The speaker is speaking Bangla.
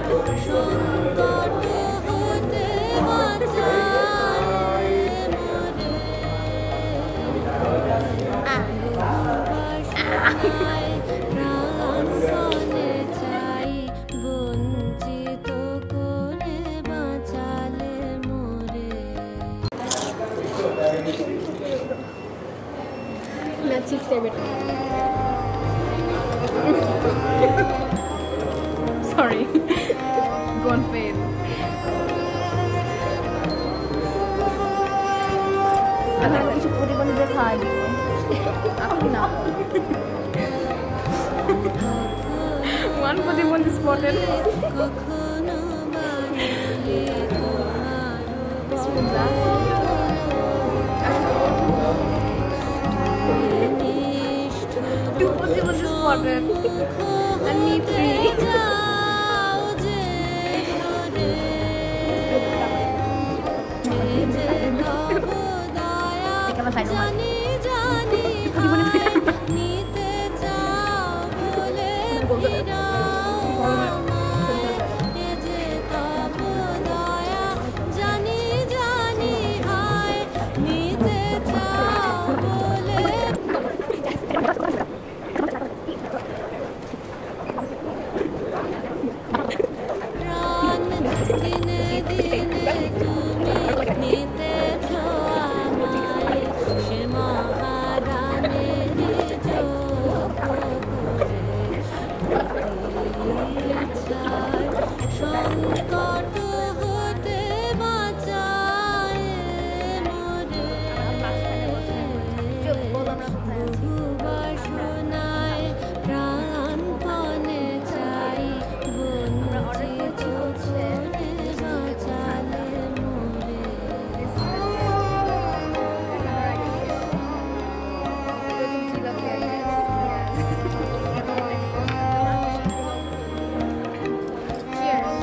সংকট হতে বাঁচায় মোরে বাসনায় প্রাণপণে চাই বঞ্চিত করে বাঁচালে মোরে मैं चिप्स है बेटा sorry gone fail अगर কিছু প্রতিবন্ধী খাওয়া দিব আপনি না one প্রতিবন্ধী spotted কখনো বাড়িলে বিসমিল্লাহ two প্রতিবন্ধী spotted and me three যাও যে সরে যে তব দয়া জানি জানি হায় নিতে চাও বলে ফিরাও আমায় যে তব দয়া জানি জানি হায় নিতে চাও বলে প্রাণ দিনে দিনে তুমি নিতেছ আমায় সে মহাদানের যোগ করে ইচ্ছার সংকট হতে বাঁচায় মোরে বহু বাসনায় প্রাণপণে চাই বঞ্চিত করে বাঁচালে মোরে cheers